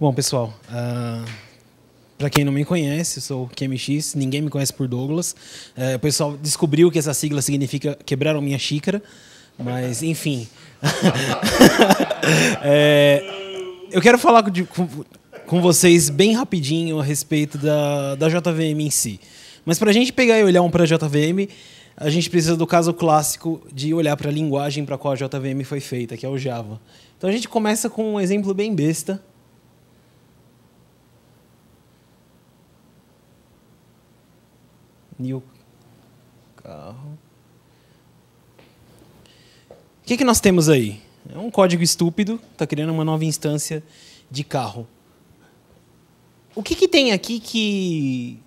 Bom, pessoal, para quem não me conhece, eu sou o QMX, ninguém me conhece por Douglas. O pessoal descobriu que essa sigla significa quebraram minha xícara, mas enfim. Eu quero falar com vocês bem rapidinho a respeito da JVM em si. Mas para a gente pegar e olhar para a JVM, a gente precisa do caso clássico de olhar para a linguagem para a qual a JVM foi feita, que é o Java. Então a gente começa com um exemplo bem besta. New carro. O que nós temos aí? É um código estúpido, está criando uma nova instância de carro. O que tem aqui que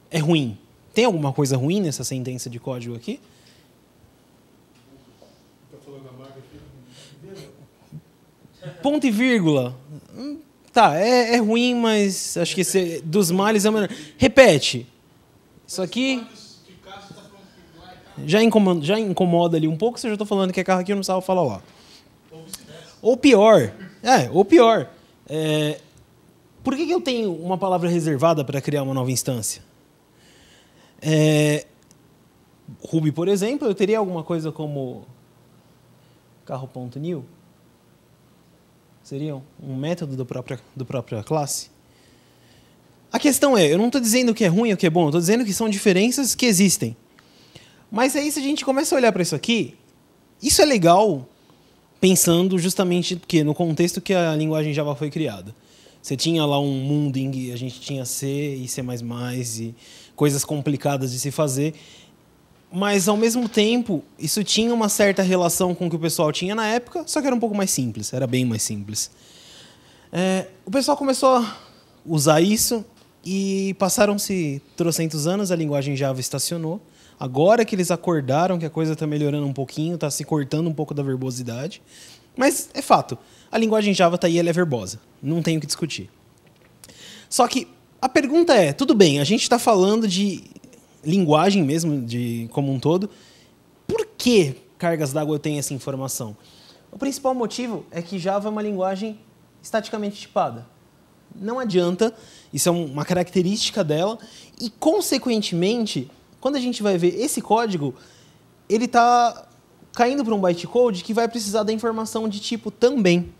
é ruim? Tem alguma coisa ruim nessa sentença de código aqui? Ponto e vírgula. Tá, é ruim, mas acho que dos males é o menor. Repete. Isso aqui já incomoda ali um pouco, se eu já estou falando que é carro aqui, eu não precisava falar lá. Ou pior. Por que eu tenho uma palavra reservada para criar uma nova instância? Ruby, por exemplo, eu teria alguma coisa como carro.new? Seria um método da própria classe? A questão eu não estou dizendo que é ruim ou que é bom, eu estou dizendo que são diferenças que existem. Mas aí, se a gente começa a olhar para isso aqui, isso é legal pensando justamente no contexto que a linguagem Java foi criada. Você tinha lá um mundo em que a gente tinha C e C++ e coisas complicadas de se fazer, mas, ao mesmo tempo, isso tinha uma certa relação com o que o pessoal tinha na época, só que era um pouco mais simples, era bem mais simples. O pessoal começou a usar isso e passaram-se trocentos anos, a linguagem Java estacionou. Agora que eles acordaram que a coisa está melhorando um pouquinho, está se cortando um pouco da verbosidade. Mas é fato, a linguagem Java está aí, ela é verbosa. Não tem o que discutir. Só que a pergunta tudo bem, a gente está falando de linguagem mesmo, como um todo. Por que cargas d'água tem essa informação? O principal motivo é que Java é uma linguagem estaticamente tipada. Não adianta, isso é uma característica dela, e, consequentemente, quando a gente vai ver esse código, ele está caindo para um bytecode que vai precisar da informação de tipo também.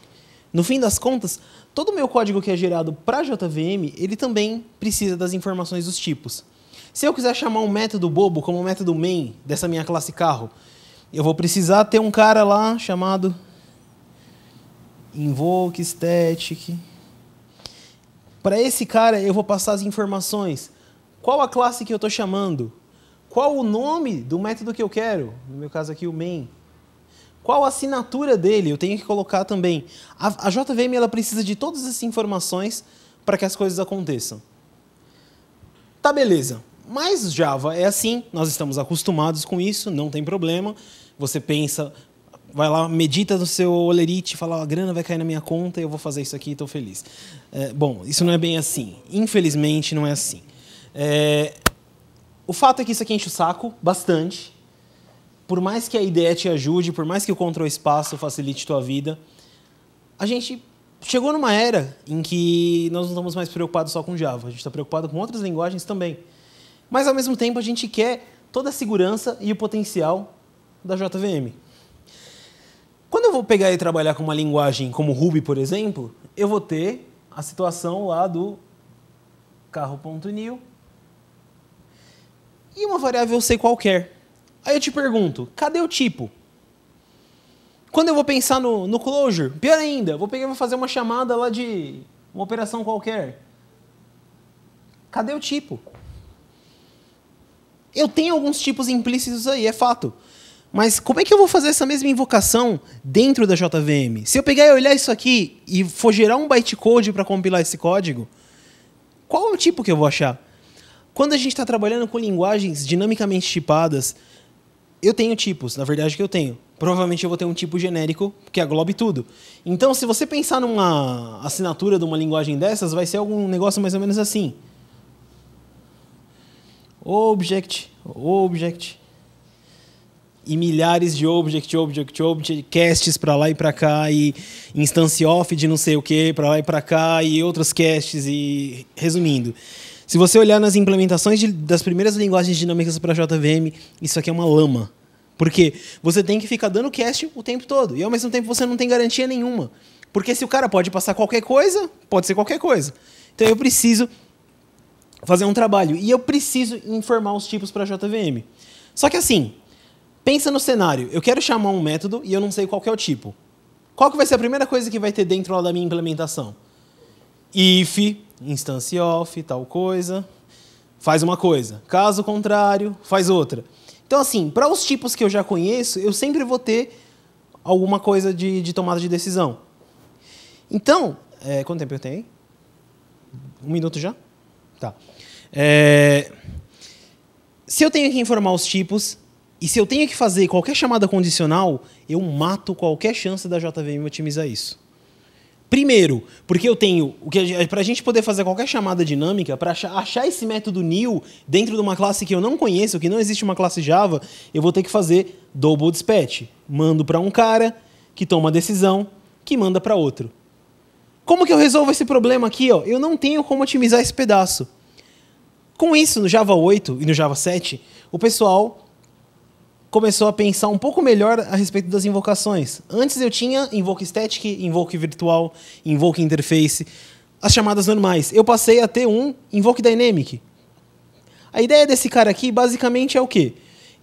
No fim das contas, todo o meu código que é gerado para JVM, ele também precisa das informações dos tipos. Se eu quiser chamar um método bobo como o método main dessa minha classe carro, eu vou precisar ter um cara lá chamado invoke static. Para esse cara, eu vou passar as informações. Qual a classe que eu estou chamando? Qual o nome do método que eu quero? No meu caso aqui, o main. Qual a assinatura dele? Eu tenho que colocar também. A JVM ela precisa de todas essas informações para que as coisas aconteçam. Tá, beleza. Mas Java é assim, nós estamos acostumados com isso, não tem problema. Você pensa, vai lá, medita no seu olerite, fala, a grana vai cair na minha conta e eu vou fazer isso aqui e estou feliz. Bom, isso não é bem assim. Infelizmente, não é assim. O fato é que isso aqui enche o saco bastante. Por mais que a IDE te ajude, por mais que o Ctrl Espaço facilite tua vida, a gente chegou numa era em que nós não estamos mais preocupados só com Java, a gente está preocupado com outras linguagens também. Mas, ao mesmo tempo, a gente quer toda a segurança e o potencial da JVM. Quando eu vou pegar e trabalhar com uma linguagem como Ruby, por exemplo, eu vou ter a situação lá do carro.new e uma variável C qualquer. Aí eu te pergunto, cadê o tipo? Quando eu vou pensar no closure, pior ainda, vou pegar e vou fazer uma chamada lá de uma operação qualquer. Cadê o tipo? Eu tenho alguns tipos implícitos aí, é fato. Mas como é que eu vou fazer essa mesma invocação dentro da JVM? Se eu pegar e olhar isso aqui e for gerar um bytecode para compilar esse código, qual é o tipo que eu vou achar? Quando a gente está trabalhando com linguagens dinamicamente tipadas, eu tenho tipos, na verdade que eu tenho. Provavelmente eu vou ter um tipo genérico que aglobe tudo. Então, se você pensar numa assinatura de uma linguagem dessas, vai ser algum negócio mais ou menos assim. Object. e milhares de object, casts para lá e para cá, e instance off de não sei o que para lá e para cá, e outros casts, e resumindo. Se você olhar nas implementações das primeiras linguagens dinâmicas para JVM, isso aqui é uma lama. Porque você tem que ficar dando cast o tempo todo, e ao mesmo tempo você não tem garantia nenhuma. Porque se o cara pode passar qualquer coisa, pode ser qualquer coisa. Então eu preciso fazer um trabalho, e eu preciso informar os tipos para JVM. Só que assim, pensa no cenário, eu quero chamar um método e eu não sei qual que é o tipo. Qual que vai ser a primeira coisa que vai ter dentro lá da minha implementação? If, instance off, tal coisa, faz uma coisa. Caso contrário, faz outra. Então assim, para os tipos que eu já conheço, eu sempre vou ter alguma coisa de tomada de decisão. Então, quanto tempo eu tenho aí? 1 minuto já? Tá. Se eu tenho que informar os tipos, e se eu tenho que fazer qualquer chamada condicional, eu mato qualquer chance da JVM otimizar isso. Primeiro, porque eu tenho... Para a gente poder fazer qualquer chamada dinâmica, para achar esse método new dentro de uma classe que eu não conheço, que não existe uma classe Java, eu vou ter que fazer double dispatch. Mando para um cara que toma a decisão, que manda para outro. Como que eu resolvo esse problema aqui? Ó? Eu não tenho como otimizar esse pedaço. Com isso, no Java 8 e no Java 7, o pessoal começou a pensar um pouco melhor a respeito das invocações. Antes eu tinha invoke static, invoke virtual, invoke interface, as chamadas normais. Eu passei a ter um invoke dynamic. A ideia desse cara aqui basicamente é o quê?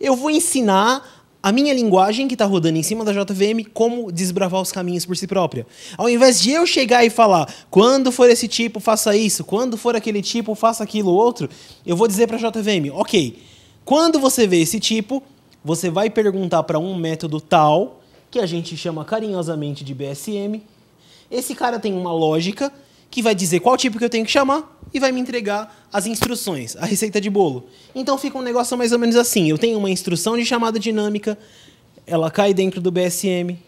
Eu vou ensinar a minha linguagem que está rodando em cima da JVM como desbravar os caminhos por si própria. Ao invés de eu chegar e falar, quando for esse tipo, faça isso, quando for aquele tipo, faça aquilo outro, eu vou dizer para a JVM, ok, quando você vê esse tipo, você vai perguntar para um método tal, que a gente chama carinhosamente de BSM. Esse cara tem uma lógica que vai dizer qual tipo que eu tenho que chamar e vai me entregar as instruções, a receita de bolo. Então fica um negócio mais ou menos assim. Eu tenho uma instrução de chamada dinâmica, ela cai dentro do BSM,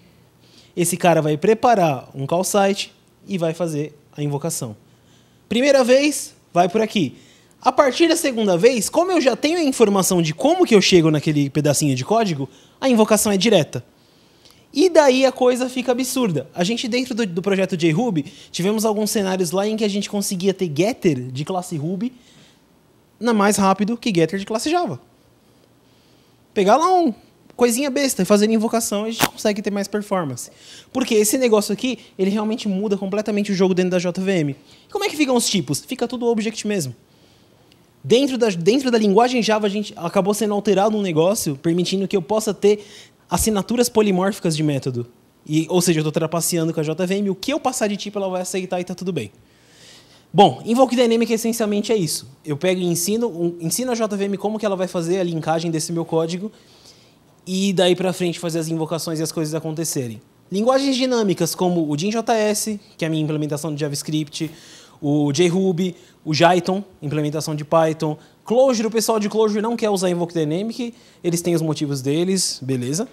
esse cara vai preparar um call site e vai fazer a invocação. Primeira vez, vai por aqui. A partir da segunda vez, como eu já tenho a informação de como que eu chego naquele pedacinho de código, a invocação é direta. E daí a coisa fica absurda. A gente, dentro do projeto JRuby, tivemos alguns cenários lá em que a gente conseguia ter getter de classe Ruby mais rápido que getter de classe Java. Pegar lá uma coisinha besta e fazer invocação, a gente consegue ter mais performance. Porque esse negócio aqui, ele realmente muda completamente o jogo dentro da JVM. Como é que ficam os tipos? Fica tudo object mesmo. Dentro da linguagem Java, a gente acabou sendo alterado um negócio, permitindo que eu possa ter assinaturas polimórficas de método. Ou seja, eu estou trapaceando com a JVM, o que eu passar de tipo ela vai aceitar e está tudo bem. Bom, Invoke Dynamic essencialmente é isso. Eu pego e ensino a JVM como que ela vai fazer a linkagem desse meu código e daí para frente fazer as invocações e as coisas acontecerem. Linguagens dinâmicas como o DynJS, que é a minha implementação de JavaScript, o JRuby, o Jython, implementação de Python, Clojure, o pessoal de Clojure não quer usar Invoke Dynamic, eles têm os motivos deles, beleza.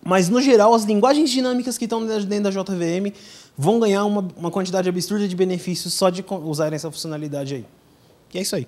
Mas, no geral, as linguagens dinâmicas que estão dentro da JVM vão ganhar uma quantidade absurda de benefícios só de usarem essa funcionalidade aí. E é isso aí.